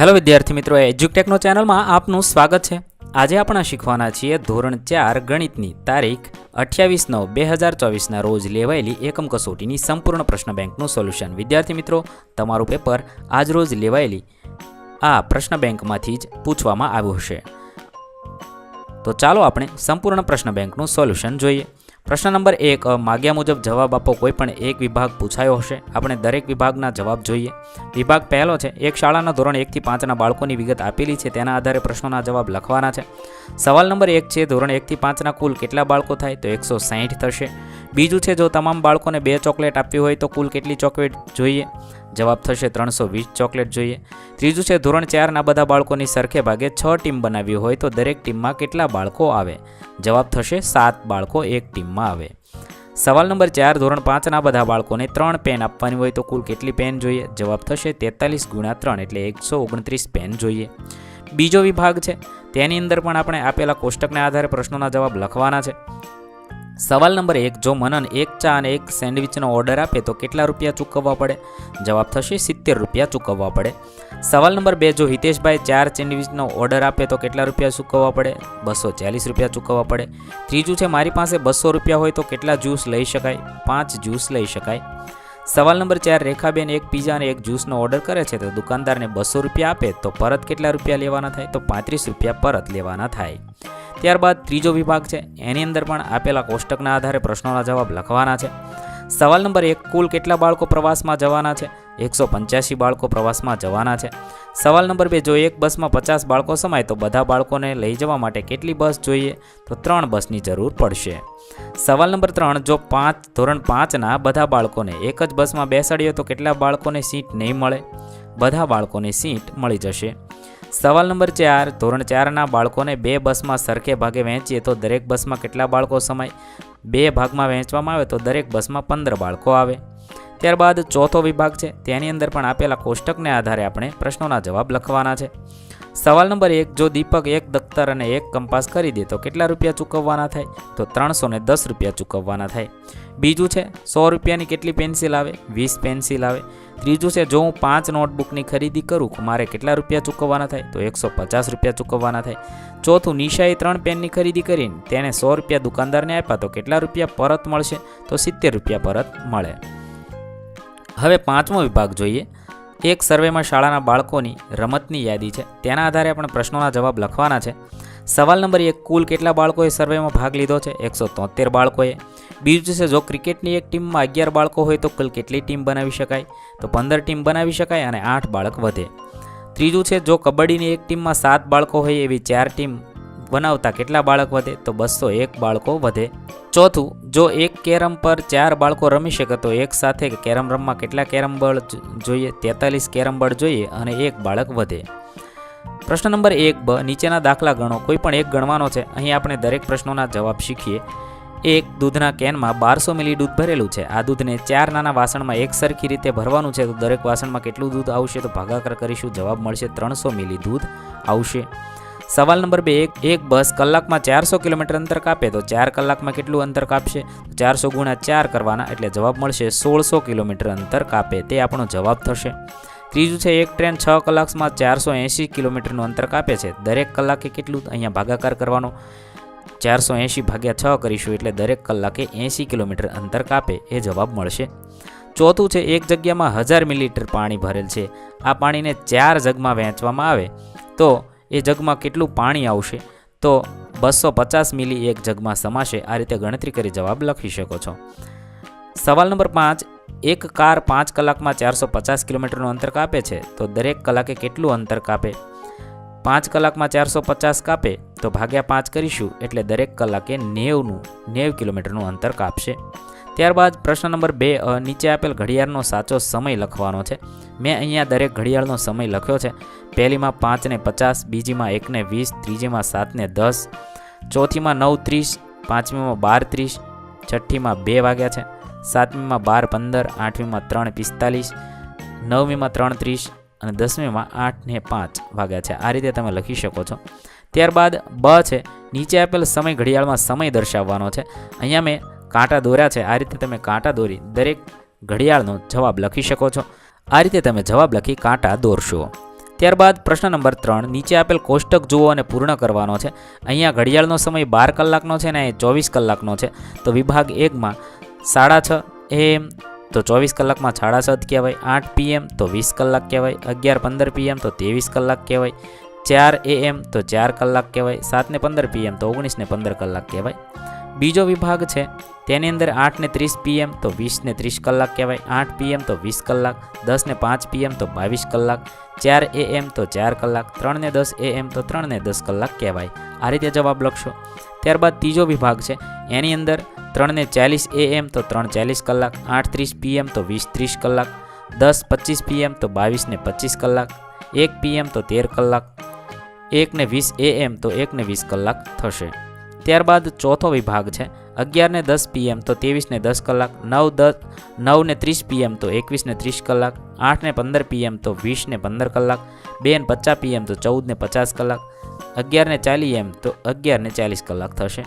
Hello વિદ્યાર્થી મિત્રો, એજ્યુટેકનો ચેનલમાં આપનું સ્વાગત છે। આજે આપણે શીખવાના છીએ ધોરણ 4 ગણિતની તારીખ 28/9/2024ના રોજ લેવાયેલી એકમ કસોટીની સંપૂર્ણ પ્રશ્ન બેંકનું સોલ્યુશન। વિદ્યાર્થી મિત્રો, તમારું પેપર આજ રોજ લેવાયેલી આ પ્રશ્ન બેંકમાંથી જ પૂછવામાં આવ્યું હશે। તો ચાલો આપણે સંપૂર્ણ પ્રશ્ન બેંકનું સોલ્યુશન જોઈએ। પ્રશ્ન નંબર 1, માગ્યા મુજબ જવાબ આપો। કોઈ પણ એક વિભાગ પૂછાયો હશે, આપણે દરેક વિભાગના જવાબ જોઈએ। વિભાગ પહેલો છે, એક શાળાના ધોરણ 1 થી 5ના બાળકોની વિગત આપેલી છે, તેના આધારે પ્રશ્નોના જવાબ લખવાના છે। સવાલ નંબર 1 છે, ધોરણ 1 થી 5ના કુલ કેટલા બાળકો થાય? તો 160 થશે। બીજું છે, જો તમામ બાળકોને 2 ચોકલેટ આપવી હોય તો કુલ કેટલી ચોકલેટ જોઈએ? જવાબ થશે 320 ચોકલેટ જોઈએ। ત્રીજું છે, ધોરણ 4ના બધા બાળકોની સરખે ભાગે 6 ટીમ બનાવી હોય તો દરેક ટીમમાં કેટલા બાળકો આવે? જવાબ થશે 7 બાળકો એક ટીમમાં આવે। સવાલ નંબર 4, ધોરણ 5ના બધા બાળકોને 3 પેન આપવાની હોય તો કુલ કેટલી પેન જોઈએ? જવાબ થશે 43 × 3 એટલે 129 પેન જોઈએ। બીજો વિભાગ છે, તેની અંદર પણ આપણે આપેલા કોષ્ટકને આધારે પ્રશ્નોના જવાબ લખવાના છે। સવાલ નંબર 1, જો મનન 1 ચા અને 1 સેન્ડવિચનો ઓર્ડર આપે તો કેટલા રૂપિયા ચૂકવવા પડે? જવાબ થશે 70 રૂપિયા ચૂકવવા પડે। સવાલ નંબર 2, જો હિતેશભાઈ 4 સેન્ડવિચનો ઓર્ડર આપે તો કેટલા રૂપિયા ચૂકવવા પડે? 240 રૂપિયા ચૂકવવા પડે। ત્રીજું છે, મારી પાસે 200 રૂપિયા હોય તો કેટલા જ્યુસ લઈ શકાય? 5 જ્યુસ લઈ શકાય। સવાલ નંબર 4, રેખાબેન 1 પીઝા અને 1 જ્યુસનો ઓર્ડર કરે છે તો દુકાનદારને 200 રૂપિયા આપે તો પરત કેટલા રૂપિયા લેવાના થાય? તો 35 રૂપિયા પરત લેવાના થાય। ત્યારબાદ ત્રીજો વિભાગ છે, એની અંદર પણ આપેલા કોષ્ટકના આધારે પ્રશ્નોના જવાબ લખવાના છે। સવાલ નંબર 1, કુલ કેટલા બાળકો પ્રવાસમાં જવાના છે? 185 બાળકો પ્રવાસમાં જવાના છે। સવાલ નંબર 2, જો એક બસમાં 50 બાળકો સમાય તો બધા બાળકોને લઈ જવા માટે કેટલી બસ જોઈએ? તો 3 બસની જરૂર પડશે। સવાલ નંબર 3, જો ધોરણ 5ના બધા બાળકોને એક જ બસમાં બેસાડીએ તો કેટલા બાળકોને સીટ નહીં મળે? બધા બાળકોને સીટ મળી જશે। સવાલ નંબર 4, ધોરણ 4ના બાળકોને 2 બસમાં સરખે ભાગે વહેંચીએ તો દરેક બસમાં કેટલા બાળકો સમાય? 2 ભાગમાં વહેંચવામાં આવે તો દરેક બસમાં 15 બાળકો આવે। ત્યારબાદ ચોથો વિભાગ છે, તેની અંદર પણ આપેલા કોષ્ટકને આધારે આપણે પ્રશ્નોના જવાબ લખવાના છે। સવાલ નંબર 1, જો દીપક 1 દફતર અને 1 કંપાસ ખરીદે તો કેટલા રૂપિયા ચૂકવવાના થાય? તો 310 રૂપિયા ચૂકવવાના થાય। બીજું છે, 100 રૂપિયાની કેટલી પેન્સિલ આવે? 20 પેન્સિલ આવે। ત્રીજું છે, જો હું 5 નોટબુકની ખરીદી કરું મારે કેટલા રૂપિયા ચૂકવવાના થાય? તો 150 રૂપિયા ચૂકવવાના થાય। ચોથું, નિશાએ 3 પેનની ખરીદી કરીને તેને 100 રૂપિયા દુકાનદારને આપ્યા તો કેટલા રૂપિયા પરત મળશે? તો 70 રૂપિયા પરત મળે। હવે પાંચમો વિભાગ જોઈએ। એક સર્વેમાં શાળાના બાળકોની રમતની યાદી છે, તેના આધારે આપણે પ્રશ્નોના જવાબ લખવાના છે। સવાલ નંબર 1, કુલ કેટલા બાળકોએ સર્વેમાં ભાગ લીધો છે? 173 બાળકોએ। બીજું છે, જો ક્રિકેટની એક ટીમમાં 11 બાળકો હોય તો કુલ કેટલી ટીમ બનાવી શકાય? તો 15 ટીમ બનાવી શકાય અને 8 બાળક વધે। ત્રીજું છે, જો કબડ્ડીની એક ટીમમાં 7 બાળકો હોય એવી 4 ટીમ બનાવતા કેટલા બાળક વધે? તો 201 બાળકો વધે। ચોથું, જો એક કેરમ પર 4 બાળકો રમી શકે તો એક સાથે કેરમ રમવા કેટલા કેરમ બોર્ડ જોઈએ? 43 કેરમ બોર્ડ જોઈએ અને 1 બાળક વધે। પ્રશ્ન નંબર 1b, નીચેના દાખલા ગણો। કોઈ પણ એક ગણવાનો છે। અહીં આપણે દરેક પ્રશ્નોના જવાબ શીખીએ। એક દૂધના કેનમાં 1200 મિલી દૂધ ભરેલું છે। આ દૂધને 4 નાના વાસણમાં એક સરખી રીતે ભરવાનું છે તો દરેક વાસણમાં કેટલું દૂધ આવશે? તો ભાગાકાર કરીશું, જવાબ મળશે 300 મિલી દૂધ આવશે। સવાલ નંબર 2, એક બસ કલાકમાં 400 કિલોમીટર અંતર કાપે તો 4 કલાકમાં કેટલું અંતર કાપશે? 400 × 4 કરવાના એટલે જવાબ મળશે 1600 કિલોમીટર અંતર કાપે, તે આપણો જવાબ થશે। ત્રીજું છે, એક ટ્રેન 6 કલાકમાં 480 કિલોમીટરનું અંતર કાપે છે, દરેક કલાકે કેટલું? અહીંયા ભાગાકાર કરવાનો, 480 / 6 કરીશું એટલે દરેક કલાકે 80 કિલોમીટર અંતર કાપે, એ જવાબ મળશે। ચોથું છે, એક જગ્યામાં 1000 મિલીલીટર પાણી ભરેલ છે। આ પાણીને 4 જગમાં વહેંચવામાં આવે તો એ જગમાં કેટલું પાણી આવશે? તો 250 મિલી એક જગમાં સમાશે। આ રીતે ગણતરી કરી જવાબ લખી શકો છો। સવાલ નંબર 5, એક કાર 5 કલાકમાં 450 કિલોમીટરનું અંતર કાપે છે તો દરેક કલાકે કેટલું અંતર કાપે? 5 કલાકમાં 450 કાપે તો ભાગ્યા 5 કરીશું એટલે દરેક કલાકે 90 કિલોમીટરનું અંતર કાપશે। ત્યારબાદ પ્રશ્ન નંબર 2, નીચે આપેલ ઘડિયાળનો સાચો સમય લખવાનો છે। મેં અહીંયા દરેક ઘડિયાળનો સમય લખ્યો છે। પહેલીમાં 5 ને 50, બીજીમાં 1 ને 20, ત્રીજીમાં 7 ને 10, ચોથીમાં 9:30, પાંચમીમાં 12:30, છઠ્ઠીમાં 2 વાગ્યા છે, સાતમીમાં 12:15, આઠમીમાં 3:45, નવમીમાં 3:30 અને 10મીમાં 8:05 વાગ્યા છે। આ રીતે તમે લખી શકો છો। ત્યારબાદ બ છે, નીચે આપેલ સમય ઘડિયાળમાં સમય દર્શાવવાનો છે। અહીંયા મેં કાંટા દોર્યા છે। આ રીતે તમે કાંટા દોરી દરેક ઘડિયાળનો જવાબ લખી શકો છો। આ રીતે તમે જવાબ લખી કાંટા દોરશો। ત્યારબાદ પ્રશ્ન નંબર 3, નીચે આપેલ કોષ્ટક જુઓ અને પૂર્ણ કરવાનો છે. અહીંયા ઘડિયાળનો સમય 12 કલાકનો છે ને 24 કલાકનો છે. તો વિભાગ 1માં 6:30 AM તો 24 કલાકમાં 6:30 કહેવાય. 8 PM તો 20 કલાક કહેવાય. 11:15 PM તો 23 કલાક કહેવાય. 4 AM તો 4 કલાક કહેવાય. 7:15 PM તો 19:15 કલાક કહેવાય. બીજો વિભાગ છે તેની અંદર 8:30 PM તો 20:30 કલાક કહેવાય. 8 PM તો 20 કલાક. 10:05 PM તો 22 કલાક. 4 AM તો 4 કલાક. 3:10 AM તો 3:10 કલાક કહેવાય. આ રીતે જવાબ લખશો. ત્યારબાદ ત્રીજો વિભાગ છે એની અંદર 3:40 AM તો 3:40 કલાક. 8:30 PM તો 20:30 કલાક. 10:25 PM તો 22:25 કલાક. 1 PM તો 13 કલાક. 1:20 AM તો 1:20 કલાક થશે. ત્યારબાદ ચોથો વિભાગ છે 11:10 PM તો 23:10 કલાક. 9:30 PM તો 21:30 કલાક. 8:15 PM તો 20:15 કલાક. 2:50 PM તો 14:50 કલાક. 11:40 AM તો 11:40 કલાક થશે.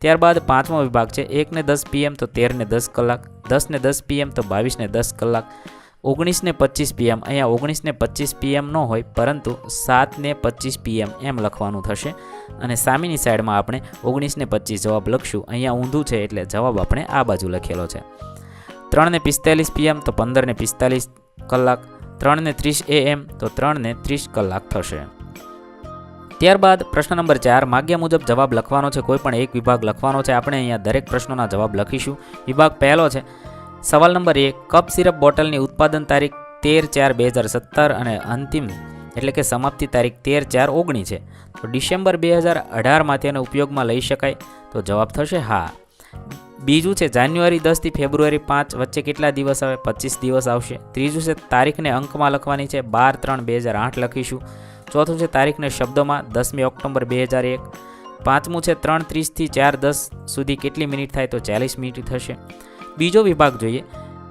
ત્યારબાદ પાંચમો વિભાગ છે 1:10 PM તો 13:10 કલાક. 10:10 PM તો 22:10 કલાક. 19:25 PM, અહીંયા 19:25 PM ન હોય પરંતુ 7:25 PM એમ લખવાનું થશે અને સામેની સાઈડમાં આપણે 19:25 જવાબ લખશું. અહીંયા ઊંધું છે એટલે જવાબ આપણે આ બાજુ લખેલો છે. 3:45 PM તો 15:45 કલાક. 3:30 AM તો 3:30 કલાક થશે. ત્યારબાદ પ્રશ્ન નંબર 4, માગ્યા મુજબ જવાબ લખવાનો છે. કોઈ પણ એક વિભાગ લખવાનો છે. આપણે અહીંયા દરેક પ્રશ્નોના જવાબ લખીશું. વિભાગ પહેલો છે સવાલ નંબર 1, કપ સિરપ બોટલની ઉત્પાદન તારીખ 13/4/2017 અને અંતિમ એટલે કે સમાપ્તિ તારીખ 13/4/19 છે. તો ડિસેમ્બર 2018માં તેને ઉપયોગમાં લઈ શકાય. તો જવાબ થશે હા. બીજું છે જાન્યુઆરી 10 થી ફેબ્રુઆરી 5 વચ્ચે કેટલા દિવસ આવે? 25 દિવસ આવશે. ત્રીજું છે તારીખને અંકમાં લખવાની છે. 12/3/2008 લખીશું. ચોથું છે તારીખને શબ્દોમાં 10મી ઓક્ટોબર 2001. પાંચમું છે 3:30 થી 4:10 સુધી કેટલી મિનિટ થાય? તો 40 મિનિટ થશે. બીજો વિભાગ જોઈએ.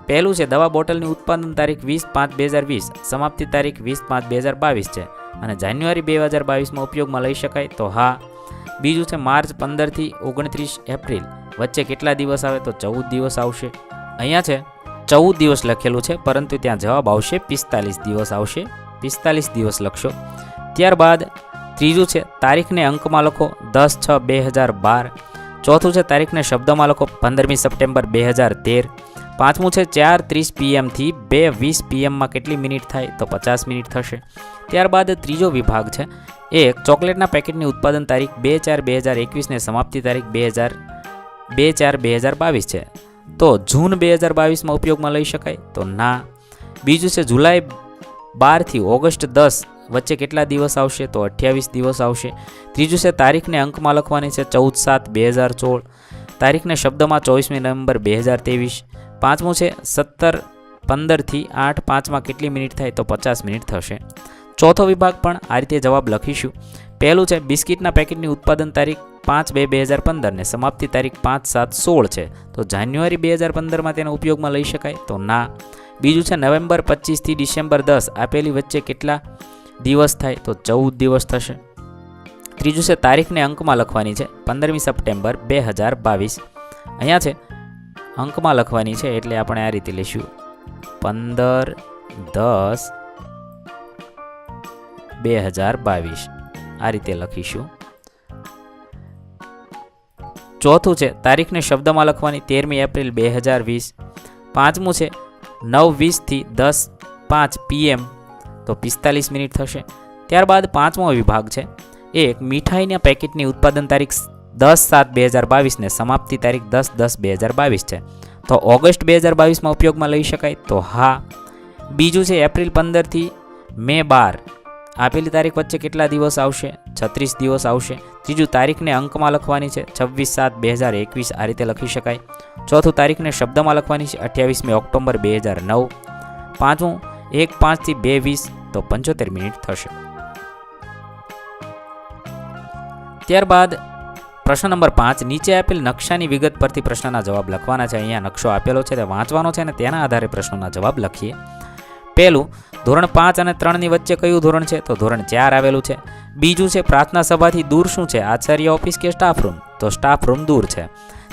પહેલું છે દવા બોટલની ઉત્પાદન તારીખ 20/5/2020, સમાપ્તિ તારીખ 20/5/2022 છે અને જાન્યુઆરી 2022માં ઉપયોગમાં લઈ શકાય. તો હા. બીજું છે માર્ચ 15 થી 29 એપ્રિલ વચ્ચે કેટલા દિવસ આવે? તો 14 દિવસ આવશે. અહીંયા છે 14 દિવસ લખેલું છે પરંતુ ત્યાં જવાબ આવશે 45 દિવસ આવશે. 45 દિવસ લખશો. ત્યારબાદ ત્રીજું છે તારીખને અંકમાં લખો 10/6/2012. ચોથું છે તારીખને શબ્દમાં લખો 15મી સપ્ટેમ્બર 2013. પાંચમું છે 4:30 PM થી 2:20 PMમાં કેટલી મિનિટ થાય? તો 50 મિનિટ થશે. ત્યારબાદ ત્રીજો વિભાગ છે એક ચોકલેટના પેકેટની ઉત્પાદન તારીખ 2/4/2021 ને સમાપ્તિ તારીખ 2/4/2022 છે. તો જૂન 2022માં ઉપયોગમાં લઈ શકાય? તો ના. બીજું છે જુલાઈ 12 થી ઓગસ્ટ 10 વચ્ચે કેટલા દિવસ આવશે? તો 28 દિવસ આવશે. ત્રીજું છે તારીખને અંકમાં લખવાની છે 14/7/2016. તારીખને શબ્દમાં 24મી નવેમ્બર 2023. પાંચમું છે 17/15 થી 8/5માં કેટલી મિનિટ થાય? તો 50 મિનિટ થશે. ચોથો વિભાગ પણ આ રીતે જવાબ લખીશું. પહેલું છે બિસ્કિટના પેકેટની ઉત્પાદન તારીખ 5/2/2015 ને સમાપ્તિ તારીખ 5/7/16 છે. તો જાન્યુઆરી 2015માં તેનો ઉપયોગમાં લઈ શકાય? તો ના. બીજું છે નવેમ્બર 25 થી ડિસેમ્બર 10 આપેલી વચ્ચે કેટલા દિવસ થાય? તો 14 દિવસ થશે. ત્રીજું છે તારીખને અંકમાં લખવાની છે 15મી સપ્ટેમ્બર 2022. અહીંયા છે અંકમાં લખવાની છે એટલે આપણે આ રીતે લઈશું 15/10/2022 આ રીતે લખીશું. ચોથું છે તારીખને શબ્દમાં લખવાની 13મી એપ્રિલ 2020. પાંચમું છે 9:20 થી 10:05 PM તો 45 મિનિટ થશે. ત્યારબાદ પાંચમો વિભાગ છે એક મીઠાઈના પેકેટની ઉત્પાદન તારીખ 10/7/2022 ને સમાપ્તિ તારીખ 10/10/2022 છે. તો ઓગસ્ટ 2022માં ઉપયોગમાં લઈ શકાય? તો હા. બીજું છે એપ્રિલ 15 થી મે 12 આપેલી તારીખ વચ્ચે કેટલા દિવસ આવશે? 36 દિવસ આવશે. ત્રીજું તારીખને અંકમાં લખવાની છે 26/7/2021 આ રીતે લખી શકાય. ચોથું તારીખને શબ્દમાં લખવાની છે 28મી ઓક્ટોબર 2009. પાંચમું 1/5 થી 2:20 તો 75 મિનિટ થશે. ત્યારબાદ પ્રશ્ન નંબર 5, નીચે આપેલ નકશાની વિગત પરથી પ્રશ્નના જવાબ લખવાના છે. અહીંયા નકશો આપેલો છે તે વાંચવાનો છે અને તેના આધારે પ્રશ્નોના જવાબ લખીએ. પહેલું ધોરણ 5 અને 3ની વચ્ચે કયું ધોરણ છે? તો ધોરણ 4 આવેલું છે. બીજું છે પ્રાર્થના સભાથી દૂર શું છે? આચાર્ય ઓફિસ કે સ્ટાફ રૂમ? તો સ્ટાફ રૂમ દૂર છે.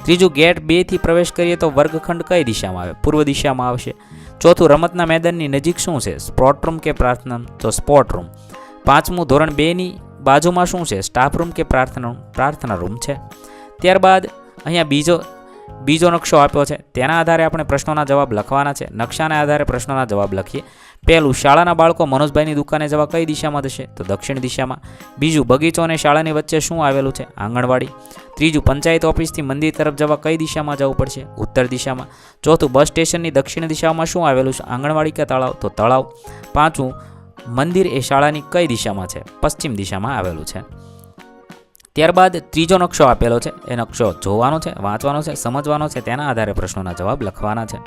ત્રીજું ગેટ 2 થી પ્રવેશ કરીએ તો વર્ગખંડ કઈ દિશામાં આવે? પૂર્વ દિશામાં આવશે. ચોથું રમતના મેદાનની નજીક શું છે? સ્પોર્ટ રૂમ કે પ્રાર્થના રૂમ? તો સ્પોર્ટ રૂમ. પાંચમું ધોરણ 2 ની બાજુમાં શું છે? સ્ટાફ રૂમ કે પ્રાર્થના રૂમ છે. ત્યારબાદ અહીંયા બીજો નકશો આપ્યો છે, તેના આધારે આપણે પ્રશ્નોના જવાબ લખવાના છે. નકશાના આધારે પ્રશ્નોના જવાબ લખીએ. પહેલું, શાળાના બાળકો મનોજભાઈની દુકાને જવા કઈ દિશામાં જશે? તો દક્ષિણ દિશામાં. બીજું, બગીચો અને શાળાની વચ્ચે શું આવેલું છે? આંગણવાડી. ત્રીજું, પંચાયત ઓફિસથી મંદિર તરફ જવા કઈ દિશામાં જવું પડશે? ઉત્તર દિશામાં. ચોથું, બસ સ્ટેશનની દક્ષિણ દિશામાં શું આવેલું છે? આંગણવાડી કે તળાવ? તો તળાવ. પાંચમું, મંદિર એ શાળાની કઈ દિશામાં છે? પશ્ચિમ દિશામાં આવેલું છે. ત્યારબાદ ત્રીજો નકશો આપેલો છે, એ નકશો જોવાનો છે, વાંચવાનો છે, સમજવાનો છે, તેના આધારે પ્રશ્નોના જવાબ લખવાના છે.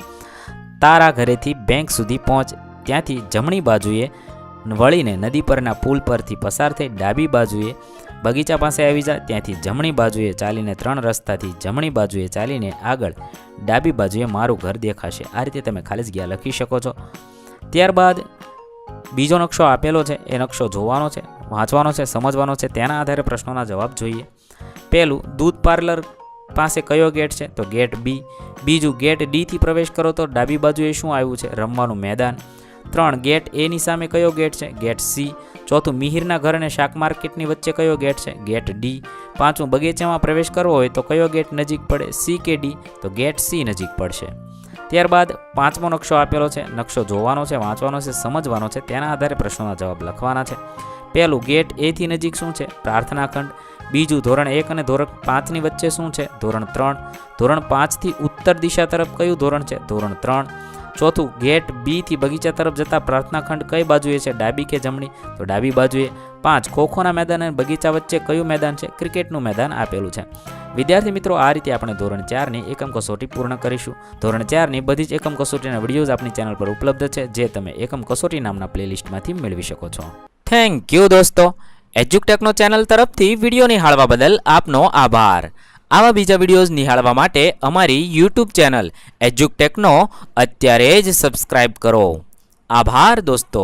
તારા ઘરેથી બેંક સુધી પહોંચ, ત્યાંથી જમણી બાજુએ વળીને નદી પરના પુલ પરથી પસાર થઈ ડાબી બાજુએ બગીચા પાસે આવી જા, ત્યાંથી જમણી બાજુએ ચાલીને 3 રસ્તાથી જમણી બાજુએ ચાલીને આગળ ડાબી બાજુએ મારું ઘર દેખાશે. આ રીતે તમે ખાલી જગ્યા લખી શકો છો. ત્યારબાદ બીજો નકશો આપેલો છે, એ નકશો જોવાનો છે, વાંચવાનો છે, સમજવાનો છે, તેના આધારે પ્રશ્નોના જવાબ જોઈએ. પહેલું, દૂધ પાર્લર પાસે કયો ગેટ છે? તો ગેટ બી. બીજું, ગેટ ડી થી પ્રવેશ કરો તો ડાબી બાજુએ શું આવ્યું છે? રમવાનું મેદાન. 3, ગેટ એ ની સામે કયો ગેટ છે? Gate C. ચોથું, મિહિરના ઘર અને શાક માર્કેટની વચ્ચે કયો ગેટ છે? Gate D. પાંચમું, બગીચામાં પ્રવેશ કરવો હોય તો કયો ગેટ નજીક પડે? સી કે ડી? તો ગેટ સી નજીક પડશે. ત્યારબાદ પાંચમો નકશો આપેલો છે, નકશો જોવાનો છે, વાંચવાનો છે, સમજવાનો છે, તેના આધારે પ્રશ્નોના જવાબ લખવાના છે. પહેલું, ગેટ એ થી નજીક શું છે? પ્રાર્થના ખંડ. બીજું, ધોરણ 1 અને ધોરણ 5 ની વચ્ચે શું છે? ધોરણ 3. ધોરણ 5 થી ઉત્તર દિશા તરફ કયું ધોરણ છે? ધોરણ 3. ચોથું, ગેટ બી થી બગીચા તરફ જતા પ્રાર્થના ખંડ કઈ બાજુએ છે? ડાબી કે જમણી? તો ડાબી બાજુએ. 5, ખોખોના મેદાન અને બગીચા વચ્ચે કયું મેદાન છે? ક્રિકેટનું મેદાન આપેલું છે. વિદ્યાર્થી મિત્રો, આ રીતે આપણે ધોરણ 4ની એકમ કસોટી પૂર્ણ કરીશું. ધોરણ 4ની બધી જ એકમ કસોટીના વિડીયોઝ આપણી ચેનલ પર ઉપલબ્ધ છે, જે તમે એકમ કસોટી નામના પ્લેલિસ્ટમાંથી મેળવી શકો છો. થેન્ક યુ દોસ્તો. એજ્યુકટેકનો ચેનલ તરફથી વિડીયો નિહાળવા બદલ આપનો આભાર. આવા બીજા વિડીયોઝ નિહાળવા માટે અમારી યુટ્યુબ ચેનલ એજ્યુકટેકનો અત્યારે જ સબસ્ક્રાઇબ કરો. આભાર દોસ્તો.